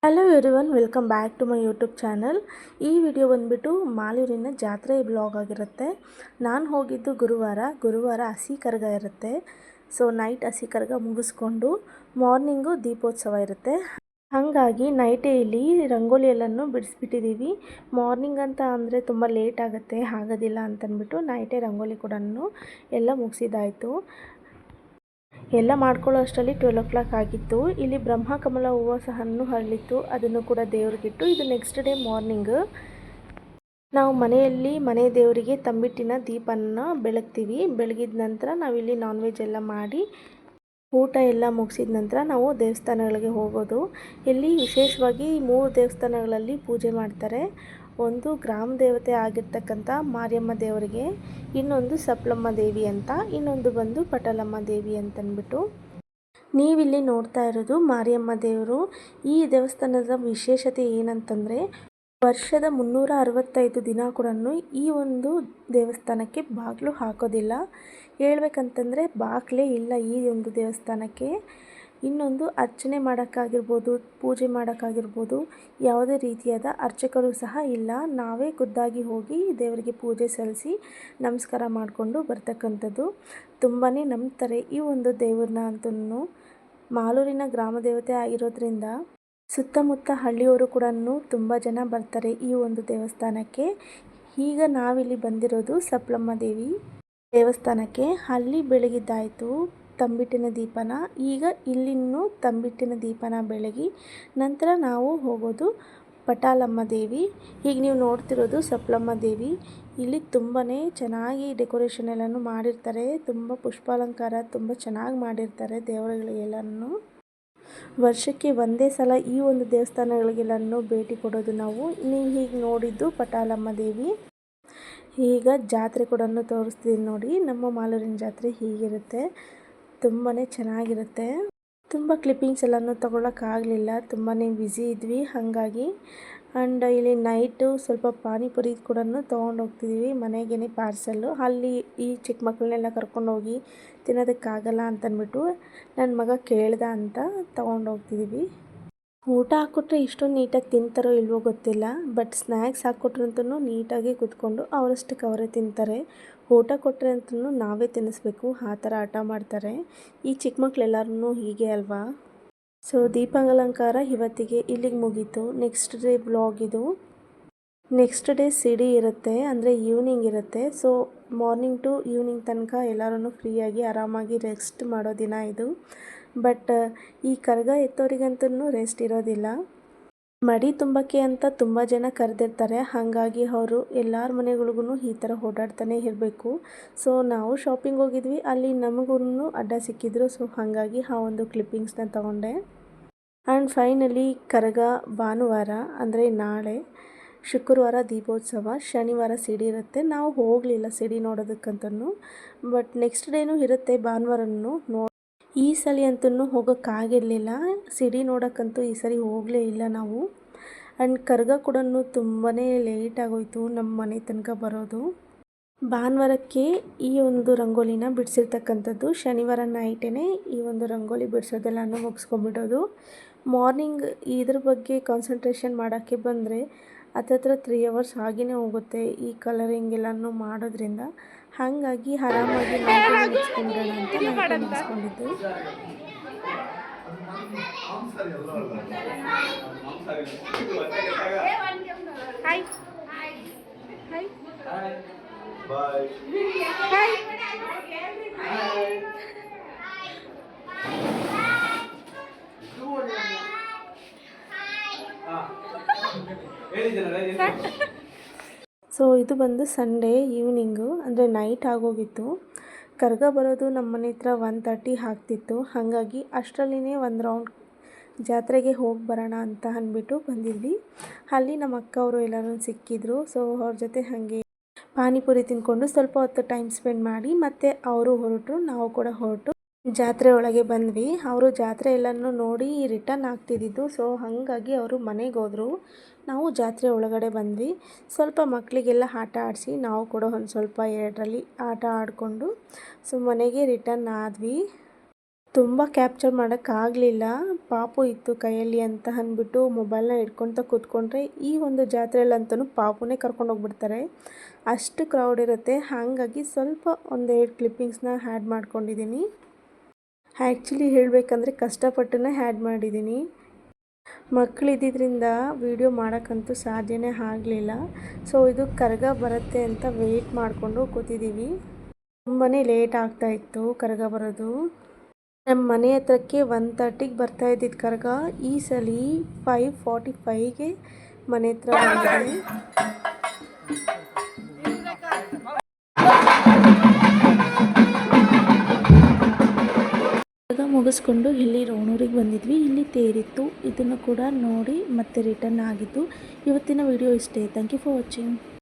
Hello everyone, welcome back to my YouTube channel. ಈ video ಬಂದುಬಿಟ್ಟು ಮಾಲೂರಿನ ಜಾತ್ರೆ ಬ್ಲಾಗ್ ಆಗಿರುತ್ತೆ. ನಾನು ಹೋಗಿದ್ದು ಗುರುವಾರ ಹಸಿ ಕರಗ ಇರುತ್ತೆ. ಸೊ ನೈಟ್ ಹಸಿ ಕರಗ ಮುಗಿಸ್ಕೊಂಡು ಮಾರ್ನಿಂಗು ದೀಪೋತ್ಸವ ಇರುತ್ತೆ. ಹಾಗಾಗಿ ನೈಟೇ ಇಲ್ಲಿ ರಂಗೋಲಿ ಎಲ್ಲನೂ ಬಿಡಿಸ್ಬಿಟ್ಟಿದ್ದೀವಿ. ಮಾರ್ನಿಂಗ್ ಅಂತ ಅಂದರೆ ತುಂಬ ಲೇಟ್ ಆಗುತ್ತೆ, ಆಗೋದಿಲ್ಲ ಅಂತಂದ್ಬಿಟ್ಟು ನೈಟೇ ರಂಗೋಲಿ ಕೂಡ ಎಲ್ಲ ಮುಗಿಸಿದ್ದಾಯಿತು. ಎಲ್ಲ ಮಾಡ್ಕೊಳ್ಳೋ ಅಷ್ಟರಲ್ಲಿ 12 ಆಗಿತ್ತು. ಇಲ್ಲಿ ಬ್ರಹ್ಮಕಮಲ ಹೂವು ಸಹ ಹರಳಿತ್ತು, ಅದನ್ನು ಕೂಡ ದೇವ್ರಿಗಿಟ್ಟು ಇದು ನೆಕ್ಸ್ಟ್ ಡೇ ಮಾರ್ನಿಂಗ್ ನಾವು ಮನೆ ದೇವರಿಗೆ ತಂಬಿಟ್ಟಿನ ದೀಪನ ಬೆಳಗ್ತೀವಿ. ಬೆಳಗಿದ ನಂತರ ನಾವಿಲ್ಲಿ ನಾನ್ ವೆಜ್ ಎಲ್ಲ ಮಾಡಿ ಊಟ ಎಲ್ಲ ಮುಗಿಸಿದ ನಂತರ ನಾವು ದೇವಸ್ಥಾನಗಳಿಗೆ ಹೋಗೋದು. ಇಲ್ಲಿ ವಿಶೇಷವಾಗಿ 3 ದೇವಸ್ಥಾನಗಳಲ್ಲಿ ಪೂಜೆ ಮಾಡ್ತಾರೆ. ಒಂದು ಗ್ರಾಮ ದೇವತೆ ಆಗಿರ್ತಕ್ಕಂಥ ಮಾರಿಯಮ್ಮ ದೇವರಿಗೆ, ಇನ್ನೊಂದು ಸಪ್ಲಮ್ಮ ದೇವಿ ಅಂತ, ಇನ್ನೊಂದು ಬಂದು ಪಟಲಮ್ಮ ದೇವಿ ಅಂತಂದ್ಬಿಟ್ಟು. ನೀವಿಲ್ಲಿ ನೋಡ್ತಾ ಇರೋದು ಮಾರಿಯಮ್ಮ ದೇವರು. ಈ ದೇವಸ್ಥಾನದ ವಿಶೇಷತೆ ಏನಂತಂದರೆ ವರ್ಷದ 365 ದಿನ ಕೂಡ ಈ ಒಂದು ದೇವಸ್ಥಾನಕ್ಕೆ ಬಾಗಿಲು ಹಾಕೋದಿಲ್ಲ. ಹೇಳ್ಬೇಕಂತಂದರೆ ಬಾಗಿಲೇ ಇಲ್ಲ ಈ ಒಂದು ದೇವಸ್ಥಾನಕ್ಕೆ. ಇನ್ನೊಂದು ಅರ್ಚನೆ ಮಾಡೋಕ್ಕಾಗಿರ್ಬೋದು, ಪೂಜೆ ಮಾಡೋಕ್ಕಾಗಿರ್ಬೋದು, ಯಾವುದೇ ರೀತಿಯಾದ ಅರ್ಚಕರು ಸಹ ಇಲ್ಲ. ನಾವೇ ಖುದ್ದಾಗಿ ಹೋಗಿ ದೇವರಿಗೆ ಪೂಜೆ ಸಲ್ಲಿಸಿ ನಮಸ್ಕಾರ ಮಾಡಿಕೊಂಡು ಬರ್ತಕ್ಕಂಥದ್ದು. ತುಂಬಾ ನಂಬ್ತಾರೆ ಈ ಒಂದು ದೇವ್ರನ್ನ ಅಂತೂ. ಮಾಲೂರಿನ ಗ್ರಾಮ ದೇವತೆ ಆಗಿರೋದ್ರಿಂದ ಸುತ್ತಮುತ್ತ ಹಳ್ಳಿಯವರು ಕೂಡ ತುಂಬ ಜನ ಬರ್ತಾರೆ ಈ ಒಂದು ದೇವಸ್ಥಾನಕ್ಕೆ. ಈಗ ನಾವಿಲ್ಲಿ ಬಂದಿರೋದು ಸಪ್ಲಮ್ಮ ದೇವಿ ದೇವಸ್ಥಾನಕ್ಕೆ. ಅಲ್ಲಿ ಬೆಳಗಿದ್ದಾಯಿತು ತಂಬಿಟ್ಟಿನ ದೀಪನ. ಈಗ ಇಲ್ಲಿನ್ನೂ ತಂಬಿಟ್ಟಿನ ದೀಪನ ಬೆಳಗಿ ನಂತರ ನಾವು ಹೋಗೋದು ಪಟಾಲಮ್ಮ ದೇವಿ. ಈಗ ನೀವು ನೋಡ್ತಿರೋದು ಸಪ್ಲಮ್ಮ ದೇವಿ. ಇಲ್ಲಿ ತುಂಬಾ ಚೆನ್ನಾಗಿ ಡೆಕೋರೇಷನ್ ಎಲ್ಲನೂ ಮಾಡಿರ್ತಾರೆ. ತುಂಬ ಪುಷ್ಪಾಲಂಕಾರ ತುಂಬ ಚೆನ್ನಾಗಿ ಮಾಡಿರ್ತಾರೆ ದೇವರುಗಳಿಗೆಲ್ಲನೂ. ವರ್ಷಕ್ಕೆ ಒಂದೇ ಸಲ ಈ ಒಂದು ದೇವಸ್ಥಾನಗಳಿಗೆಲ್ಲನೂ ಭೇಟಿ ಕೊಡೋದು ನಾವು. ನೀವು ಹೀಗೆ ನೋಡಿದ್ದು ಪಟಾಲಮ್ಮ ದೇವಿ. ಈಗ ಜಾತ್ರೆ ಕೂಡ ತೋರಿಸ್ತೀನಿ ನೋಡಿ. ನಮ್ಮ ಮಾಲೂರಿನ ಜಾತ್ರೆ ಹೀಗಿರುತ್ತೆ, ತುಂಬಾ ಚೆನ್ನಾಗಿರುತ್ತೆ. ತುಂಬ ಕ್ಲಿಪ್ಪಿಂಗ್ಸ್ ಎಲ್ಲನೂ ತೊಗೊಳಕ್ಕಾಗಲಿಲ್ಲ, ತುಂಬಾ ಬ್ಯುಸಿ ಇದ್ವಿ ಹಾಗಾಗಿ. ಆ್ಯಂಡ್ ಇಲ್ಲಿ ನೈಟು ಸ್ವಲ್ಪ ಪಾನಿಪುರಿ ಕೂಡ ತೊಗೊಂಡು ಹೋಗ್ತಿದ್ದೀವಿ ಮನೆಗೇ ಪಾರ್ಸಲ್ಲು. ಅಲ್ಲಿ ಈ ಚಿಕ್ಕ ಮಕ್ಕಳನ್ನೆಲ್ಲ ಕರ್ಕೊಂಡೋಗಿ ತಿನ್ನೋದಕ್ಕಾಗಲ್ಲ ಅಂತಂದ್ಬಿಟ್ಟು ನನ್ನ ಮಗ ಕೇಳ್ದ ಅಂತ ತೊಗೊಂಡು ಹೋಗ್ತಿದ್ದೀವಿ. ಊಟ ಹಾಕ್ಕೊಟ್ರೆ ಇಷ್ಟೊಂದು ನೀಟಾಗಿ ತಿಂತಾರೋ ಇಲ್ವೋ ಗೊತ್ತಿಲ್ಲ, ಬಟ್ ಸ್ನ್ಯಾಕ್ಸ್ ಹಾಕ್ಕೊಟ್ರಂತೂ ನೀಟಾಗಿ ಕೂತ್ಕೊಂಡು ಅವರಷ್ಟಕ್ಕೆ ಅವರೇ ತಿಂತಾರೆ. ಊಟ ಕೊಟ್ಟರೆ ಅಂತೂ ನಾವೇ ತಿನ್ನಿಸ್ಬೇಕು, ಆ ಥರ ಹಠ ಮಾಡ್ತಾರೆ ಈ ಚಿಕ್ಕ ಮಕ್ಕಳೆಲ್ಲರೂ. ಹೀಗೆ ಅಲ್ವಾ. ಸೊ ದೀಪಾಲಂಕಾರ ಇವತ್ತಿಗೆ ಇಲ್ಲಿಗೆ ಮುಗೀತು. ನೆಕ್ಸ್ಟ್ ಡೇ ಬ್ಲಾಗ್ ಇದು. ನೆಕ್ಸ್ಟ್ ಡೇ ಸಿಡಿ ಇರುತ್ತೆ, ಅಂದರೆ ಈವ್ನಿಂಗ್ ಇರುತ್ತೆ. ಸೊ ಮಾರ್ನಿಂಗ್ ಟು ಈವ್ನಿಂಗ್ ತನಕ ಎಲ್ಲರೂ ಫ್ರೀಯಾಗಿ ಆರಾಮಾಗಿ ರೆಸ್ಟ್ ಮಾಡೋ ದಿನ ಇದು. ಬಟ್ ಈ ಕರಗ ಎತ್ತೋರಿಗಂತೂ ರೆಸ್ಟ್ ಇರೋದಿಲ್ಲ. ಮಡಿ ತುಂಬಕ್ಕೆ ಅಂತ ತುಂಬ ಜನ ಕರೆದಿರ್ತಾರೆ. ಹಾಗಾಗಿ ಅವರು ಎಲ್ಲರ ಮನೆಗಳಿಗೂ ಈ ಥರ ಓಡಾಡ್ತಾನೆ ಇರಬೇಕು. ಸೊ ನಾವು ಶಾಪಿಂಗ್ ಹೋಗಿದ್ವಿ, ಅಲ್ಲಿ ನಮಗೂ ಅಡ್ಡ ಸಿಕ್ಕಿದ್ರು. ಸೊ ಹಾಗಾಗಿ ಆ ಒಂದು ಕ್ಲಿಪ್ಪಿಂಗ್ಸ್ನ ತಗೊಂಡೆ. ಆ್ಯಂಡ್ ಫೈನಲಿ ಕರಗ ಭಾನುವಾರ ಅಂದರೆ ನಾಳೆ, ಶುಕ್ರವಾರ ದೀಪೋತ್ಸವ, ಶನಿವಾರ ಸಿಡಿ ಇರುತ್ತೆ. ನಾವು ಹೋಗಲಿಲ್ಲ ಸಿಡಿ ನೋಡೋದಕ್ಕಂತೂ. ಬಟ್ ನೆಕ್ಸ್ಟ್ ಡೇನೂ ಇರುತ್ತೆ ಭಾನುವಾರನೂ. ಈ ಸಲ ಅಂತೂ ಹೋಗೋಕ್ಕಾಗಿರಲಿಲ್ಲ ಸಿಡಿ ನೋಡೋಕ್ಕಂತೂ. ಈ ಸರಿ ಹೋಗಲೇ ಇಲ್ಲ ನಾವು. ಆ್ಯಂಡ್ ಕರಗ ಕೂಡ ತುಂಬಾ ಲೇಟ್ ಆಗೋಯಿತು ನಮ್ಮ ಮನೆ ತನಕ ಬರೋದು. ಭಾನುವಾರಕ್ಕೆ ಈ ಒಂದು ರಂಗೋಲಿನ ಬಿಡಿಸಿರ್ತಕ್ಕಂಥದ್ದು. ಶನಿವಾರ ನೈಟೇ ಈ ಒಂದು ರಂಗೋಲಿ ಬಿಡಿಸೋದೆಲ್ಲನೂ ಮುಗಿಸ್ಕೊಂಡ್ಬಿಡೋದು. ಮಾರ್ನಿಂಗ್ ಇದ್ರ ಬಗ್ಗೆ ಕಾನ್ಸಂಟ್ರೇಷನ್ ಮಾಡೋಕ್ಕೆ ಬಂದರೆ ಹತ್ತತ್ರ 3 hours ಆಗಿನೇ ಹೋಗುತ್ತೆ ಈ ಕಲರಿಂಗ್ ಎಲ್ಲನೂ ಮಾಡೋದ್ರಿಂದ. ಹಾಗಾಗಿ ಆರಾಮಾಗಿ ನೈಟೇ ಮುಗಿಸ್ಕೊಂಬಿಡೋಣ ಅಂತ ನೈಟೇ ಮುಗಿಸ್ಕೊಂಡಿದ್ದು. Hi hi bye hi so ಇದು ಬಂದು ಸಂಡೇ ಈವ್ನಿಂಗು, ಅಂದರೆ ನೈಟ್ ಆಗೋಗಿತ್ತು. ಕರಗ ಬರೋದು ನಮ್ಮ ಮನೆ ಹತ್ರ 1:30 ಆಗ್ತಿತ್ತು. ಹಾಗಾಗಿ ಅಷ್ಟರಲ್ಲಿನೇ ಒಂದು ರೌಂಡ್ ಜಾತ್ರೆಗೆ ಹೋಗಿ ಬರೋಣ ಅಂತ ಅಂದ್ಬಿಟ್ಟು ಬಂದಿದ್ವಿ. ಅಲ್ಲಿ ನಮ್ಮ ಅಕ್ಕ ಅವರು ಎಲ್ಲರೂ ಸಿಕ್ಕಿದ್ರು. ಸೊ ಅವ್ರ ಜೊತೆ ಹಾಗೆ ಪಾನಿಪುರಿ ತಿಂದ್ಕೊಂಡು ಸ್ವಲ್ಪ ಹೊತ್ತು ಟೈಮ್ ಸ್ಪೆಂಡ್ ಮಾಡಿ ಮತ್ತೆ ಅವರು ಹೊರಟರು, ನಾವು ಕೂಡ ಹೊರಟು ಜಾತ್ರೆ ಒಳಗೆ ಬಂದ್ವಿ. ಅವರು ಜಾತ್ರೆ ಎಲ್ಲನೂ ನೋಡಿ ರಿಟರ್ನ್ ಆಗ್ತಿದ್ದಿದ್ದು. ಸೊ ಹಾಗಾಗಿ ಅವರು ಮನೆಗೆ ಹೋದರು, ನಾವು ಜಾತ್ರೆ ಒಳಗಡೆ ಬಂದ್ವಿ. ಸ್ವಲ್ಪ ಮಕ್ಕಳಿಗೆಲ್ಲ ಆಟ ಆಡಿಸಿ ನಾವು ಕೂಡ ಒಂದು ಸ್ವಲ್ಪ 2ರಲ್ಲಿ ಆಟ ಆಡಿಕೊಂಡು ಸೊ ಮನೆಗೆ ರಿಟರ್ನ್ ಆದ್ವಿ. ತುಂಬ ಕ್ಯಾಪ್ಚರ್ ಮಾಡೋಕ್ಕಾಗಲಿಲ್ಲ, ಪಾಪು ಇತ್ತು ಕೈಯಲ್ಲಿ ಅಂತ ಅಂದ್ಬಿಟ್ಟು ಮೊಬೈಲ್ನ ಹಿಡ್ಕೊತ ಕೂತ್ಕೊಂಡ್ರೆ ಈ ಒಂದು ಜಾತ್ರೆಯಲ್ಲಂತೂ ಪಾಪುನೇ ಕರ್ಕೊಂಡೋಗ್ಬಿಡ್ತಾರೆ, ಅಷ್ಟು ಕ್ರೌಡ್ ಇರುತ್ತೆ. ಹಾಗಾಗಿ ಸ್ವಲ್ಪ ಒಂದೆರಡು ಕ್ಲಿಪ್ಪಿಂಗ್ಸ್ನ ಆ್ಯಡ್ ಮಾಡ್ಕೊಂಡಿದ್ದೀನಿ. ಆ್ಯಕ್ಚುಲಿ ಹೇಳಬೇಕಂದ್ರೆ ಕಷ್ಟಪಟ್ಟನೇ ಆ್ಯಡ್ ಮಾಡಿದ್ದೀನಿ. ಮಕ್ಕಳಿದ್ದಿದ್ದರಿಂದ ವಿಡಿಯೋ ಮಾಡೋಕ್ಕಂತೂ ಸಾಧ್ಯನೇ ಆಗಲಿಲ್ಲ. ಸೊ ಇದು ಕರಗ ಬರುತ್ತೆ ಅಂತ ವೆಯ್ಟ್ ಮಾಡಿಕೊಂಡು ಕೂತಿದ್ದೀವಿ. ತುಂಬಾ ಲೇಟ್ ಆಗ್ತಾಯಿತ್ತು ಕರಗ ಬರೋದು. ನಮ್ಮ ಮನೆ ಹತ್ರಕ್ಕೆ 1:30ಗೆ ಬರ್ತಾ ಇದ್ದಿದ್ದು ಕರಗ, ಈ ಸಲ 5:45ಗೆ ಮನೆ ಹತ್ರ ಬಂದಿದೆ. ಕರಗ ಮುಗಿಸ್ಕೊಂಡು ಇಲ್ಲಿ ರೋಣೂರಿಗೆ ಬಂದಿದ್ವಿ. ಇಲ್ಲಿ ತೇರಿತ್ತು, ಇದನ್ನು ಕೂಡ ನೋಡಿ ಮತ್ತೆ ರಿಟರ್ನ್ ಆಗಿದ್ದು. ಇವತ್ತಿನ ವಿಡಿಯೋ ಇಷ್ಟೇ. Thank you for watching.